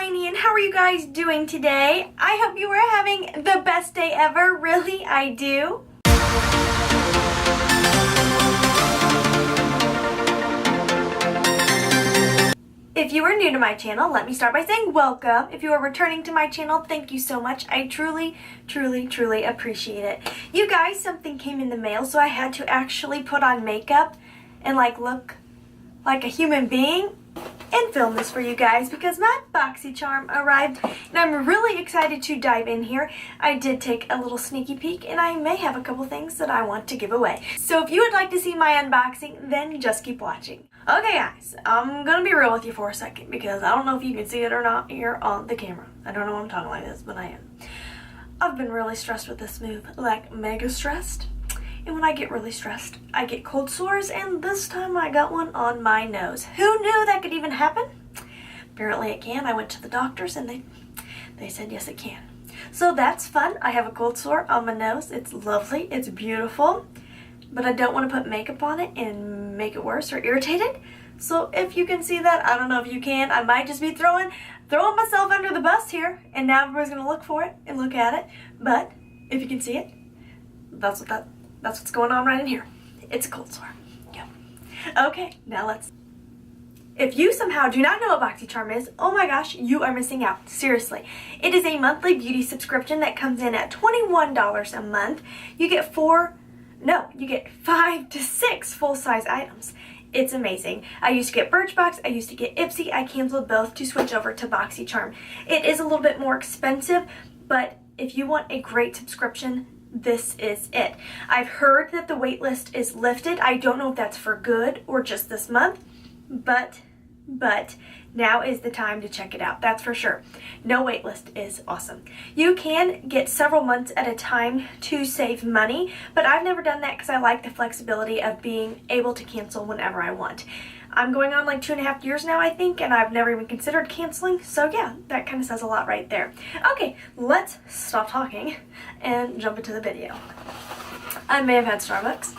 Laynie, and how are you guys doing today? I hope you are having the best day ever. Really, I do. If you are new to my channel, let me start by saying welcome. If you are returning to my channel, thank you so much. I truly appreciate it. You guys, something came in the mail, so I had to actually put on makeup and look like a human being and film this for you guys because my Boxycharm arrived and I'm really excited to dive in here. I did take a little sneaky peek and I may have a couple things that I want to give away. So if you would like to see my unboxing, then just keep watching. Okay guys, I'm gonna be real with you for a second because I don't know if you can see it or not here on the camera. I don't know why I'm talking like this, but I am. I've been really stressed with this move, like mega stressed. And when I get really stressed, I get cold sores, and this time I got one on my nose. Who knew that could even happen? Apparently it can. I went to the doctors and they said yes it can. So that's fun. I have a cold sore on my nose. It's lovely. It's beautiful. But I don't want to put makeup on it and make it worse or irritate it. So if you can see that, I don't know if you can. I might just be throwing myself under the bus here, and now everybody's going to look for it and look at it. But if you can see it, that's what's going on right in here. It's a cold sore. Yep. Okay, now let's... If you somehow do not know what Boxycharm is, oh my gosh, you are missing out. Seriously. It is a monthly beauty subscription that comes in at $21 a month. You get 5 to 6 full-size items. It's amazing. I used to get Birchbox, I used to get Ipsy. I canceled both to switch over to Boxycharm. It is a little bit more expensive, but if you want a great subscription, this is it. I've heard that the wait list is lifted. I don't know if that's for good or just this month, but now is the time to check it out. That's for sure. No wait list is awesome. You can get several months at a time to save money, but I've never done that because I like the flexibility of being able to cancel whenever I want. I'm going on like 2.5 years now, I think, and I've never even considered canceling. So yeah, that kind of says a lot right there. Okay, let's stop talking and jump into the video. I may have had Starbucks,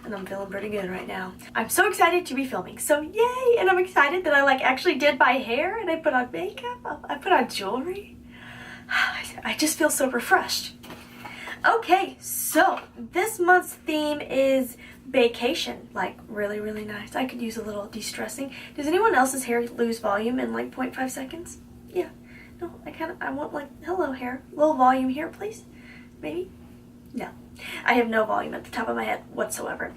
and I'm feeling pretty good right now. I'm so excited to be filming, so yay! And I'm excited that I actually did my hair, and I put on makeup, I put on jewelry. I just feel so refreshed. Okay, so this month's theme is vacation, really nice. I could use a little de-stressing. Does anyone else's hair lose volume in 0.5 seconds? Yeah. No, I want hello hair, little volume here, please. Maybe? No. I have no volume at the top of my head whatsoever.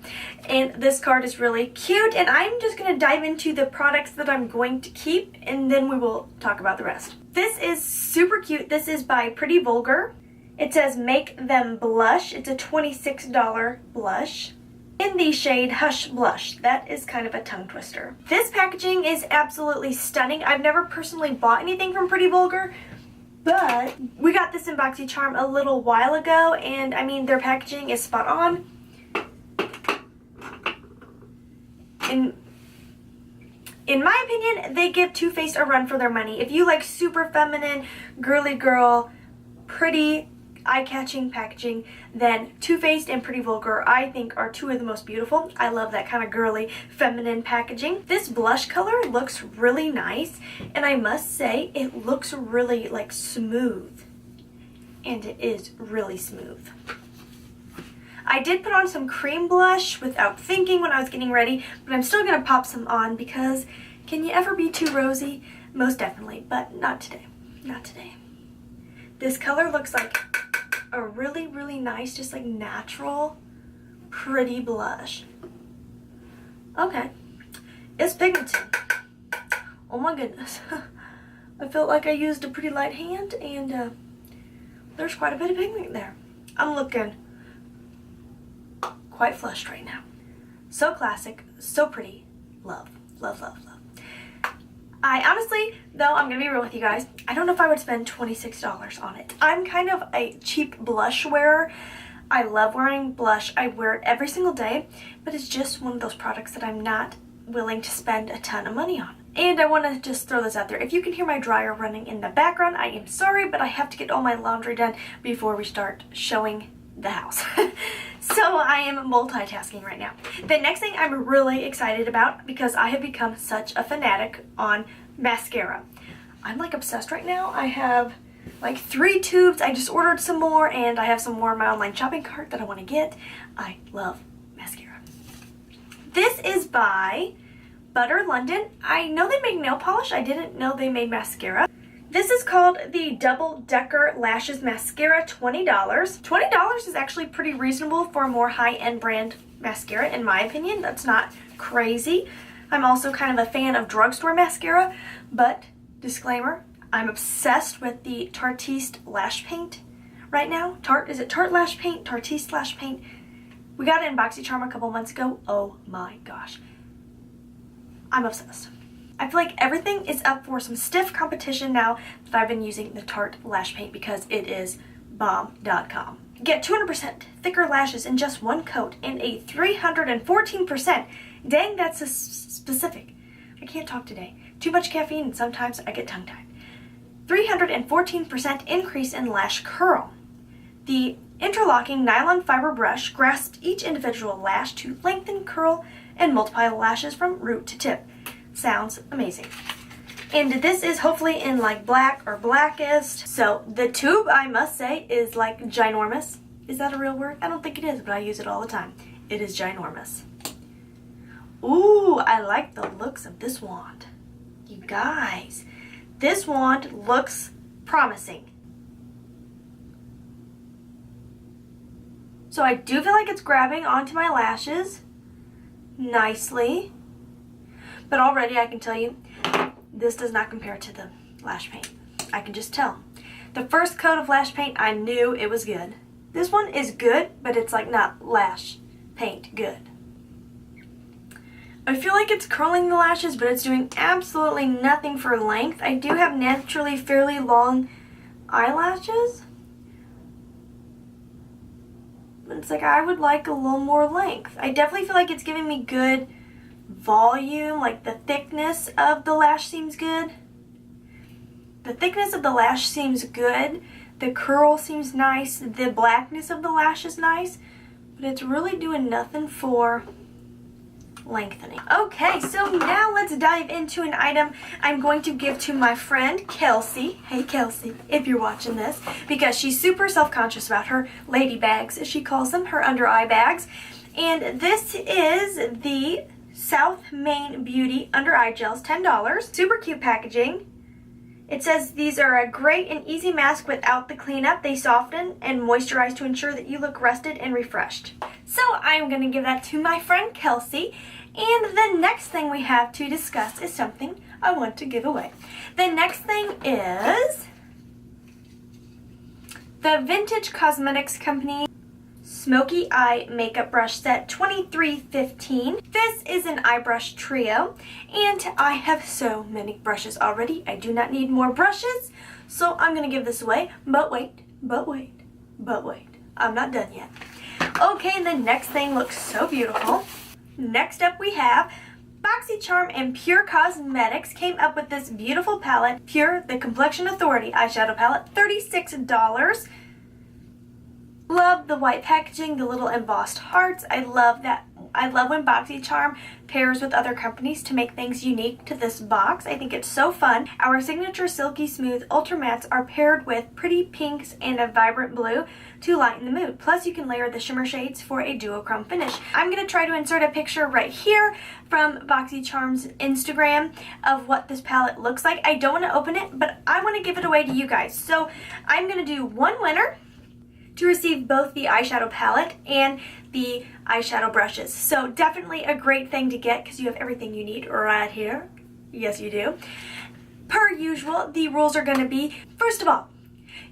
And this card is really cute, and I'm just going to dive into the products that I'm going to keep, and then we will talk about the rest. This is super cute. This is by Pretty Vulgar. It says Make Them Blush. It's a $26 blush in the shade Hush Blush. That is kind of a tongue twister. This packaging is absolutely stunning. I've never personally bought anything from Pretty Vulgar, but we got this in Boxycharm a little while ago, and I mean, their packaging is spot on. In my opinion, they give Too Faced a run for their money. If you like super feminine, girly girl, pretty, eye-catching packaging, then Too Faced and Pretty Vulgar, I think, are two of the most beautiful. I love that kind of girly, feminine packaging. This blush color looks really nice, and I must say, it looks really, smooth. And it is really smooth. I did put on some cream blush without thinking when I was getting ready, but I'm still going to pop some on because can you ever be too rosy? Most definitely, but not today. Not today. This color looks like a really nice, just natural, pretty blush. Okay. It's pigmented. Oh my goodness. I felt like I used a pretty light hand, and there's quite a bit of pigment there. I'm looking quite flushed right now. So classic, so pretty. Love. I honestly, though, I'm going to be real with you guys, I don't know if I would spend $26 on it. I'm kind of a cheap blush wearer. I love wearing blush. I wear it every single day, but it's just one of those products that I'm not willing to spend a ton of money on. And I want to just throw this out there. If you can hear my dryer running in the background, I am sorry, but I have to get all my laundry done before we start showing the house. So I am multitasking right now. The next thing I'm really excited about, because I have become such a fanatic on mascara. I'm like obsessed right now. I have like 3 tubes. I just ordered some more, and I have some more in my online shopping cart that I want to get. I love mascara. This is by Butter London. I know they make nail polish. I didn't know they made mascara. This is called the Double Decker Lashes Mascara, $20. $20 is actually pretty reasonable for a more high-end brand mascara, in my opinion. That's not crazy. I'm also kind of a fan of drugstore mascara, but disclaimer, I'm obsessed with the Tartiste Lash Paint right now. Is it Tarte Lash Paint? Tartiste Lash Paint. We got it in Boxycharm a couple months ago. Oh my gosh. I'm obsessed. I feel like everything is up for some stiff competition now that I've been using the Tarte Lash Paint because it is bomb.com. Get 200% thicker lashes in just 1 coat and a 314%. Dang, that's specific. I can't talk today. Too much caffeine and sometimes I get tongue-tied. 314% increase in lash curl. The interlocking nylon fiber brush grasps each individual lash to lengthen, curl, and multiply the lashes from root to tip. Sounds amazing. And this is hopefully in like black or blackest. So the tube, I must say, is like ginormous. Is that a real word? I don't think it is, but I use it all the time. It is ginormous. Ooh, I like the looks of this wand. You guys, this wand looks promising. So I do feel like it's grabbing onto my lashes nicely. But already I can tell you, this does not compare to the lash paint. I can just tell. The first coat of lash paint, I knew it was good. This one is good, but it's like not lash paint good. I feel like it's curling the lashes, but it's doing absolutely nothing for length. I do have naturally fairly long eyelashes. But it's like I would like a little more length. I definitely feel like it's giving me good volume, like the thickness of the lash seems good. The thickness of the lash seems good. The curl seems nice. The blackness of the lash is nice. But it's really doing nothing for lengthening. Okay, so now let's dive into an item I'm going to give to my friend Kelsey. Hey Kelsey, if you're watching this, because she's super self-conscious about her lady bags, as she calls them, her under eye bags. And this is the South Main Beauty under eye gels, $10. Super cute packaging. It says these are a great and easy mask without the cleanup. They soften and moisturize to ensure that you look rested and refreshed. So I'm going to give that to my friend Kelsey. And the next thing we have to discuss is something I want to give away. The next thing is the Vintage Cosmetics Company Smoky Eye Makeup Brush Set, $23.15. This is an eye brush trio, and I have so many brushes already. I do not need more brushes, so I'm going to give this away. But wait. I'm not done yet. Okay, the next thing looks so beautiful. Next up we have Boxycharm and Pure Cosmetics came up with this beautiful palette, Pure the Complexion Authority eyeshadow palette, $36. Love the white packaging, the little embossed hearts. I love that. I love when Boxycharm pairs with other companies to make things unique to this box. I think it's so fun. Our signature Silky Smooth Ultra Mattes are paired with pretty pinks and a vibrant blue to lighten the mood. Plus you can layer the shimmer shades for a duochrome finish. I'm going to try to insert a picture right here from Boxycharm's Instagram of what this palette looks like. I don't want to open it, but I want to give it away to you guys. So I'm going to do one winner to receive both the eyeshadow palette and the eyeshadow brushes. So definitely a great thing to get because you have everything you need right here. Yes, you do. Per usual, the rules are going to be, first of all,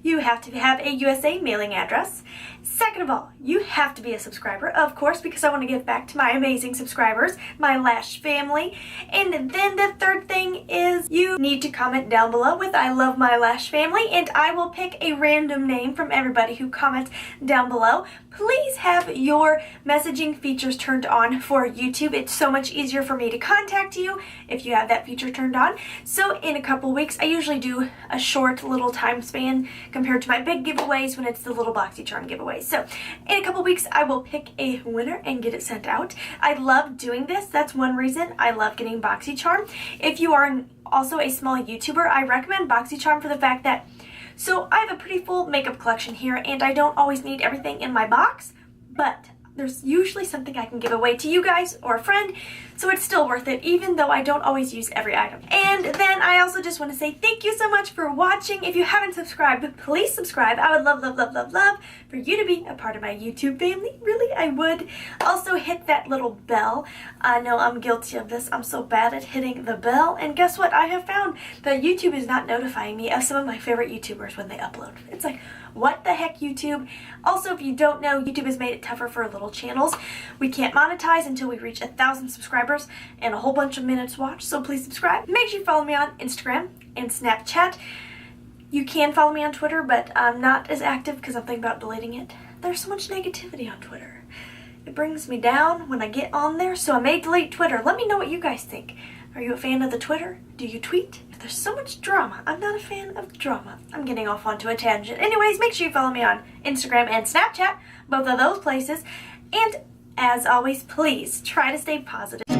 you have to have a USA mailing address. Second of all, you have to be a subscriber, of course, because I want to give back to my amazing subscribers, my Lash family. And then the third thing is you need to comment down below with I love my Lash family, and I will pick a random name from everybody who comments down below. Please have your messaging features turned on for YouTube. It's so much easier for me to contact you if you have that feature turned on. So in a couple weeks, I usually do a short little time span compared to my big giveaways when it's the little Boxycharm giveaways. So in a couple weeks, I will pick a winner and get it sent out. I love doing this. That's one reason I love getting Boxycharm. If you are also a small YouTuber, I recommend Boxycharm for the fact that, so I have a pretty full makeup collection here and I don't always need everything in my box, but there's usually something I can give away to you guys or a friend, so it's still worth it even though I don't always use every item. And then I also just want to say thank you so much for watching. If you haven't subscribed, please subscribe. I would love, love, love, love, love for you to be a part of my YouTube family. Really, I would. Also hit that little bell. I know I'm guilty of this. I'm so bad at hitting the bell. And guess what? I have found that YouTube is not notifying me of some of my favorite YouTubers when they upload. It's like, what the heck, YouTube? Also, if you don't know, YouTube has made it tougher for little channels. We can't monetize until we reach 1,000 subscribers and a whole bunch of minutes watched, so please subscribe. Make sure you follow me on Instagram and Snapchat. You can follow me on Twitter, but I'm not as active because I'm thinking about deleting it. There's so much negativity on Twitter. It brings me down when I get on there, so I may delete Twitter. Let me know what you guys think. Are you a fan of the Twitter? Do you tweet? There's so much drama. I'm not a fan of drama. I'm getting off onto a tangent. Anyways, make sure you follow me on Instagram and Snapchat, both of those places. And as always, please try to stay positive.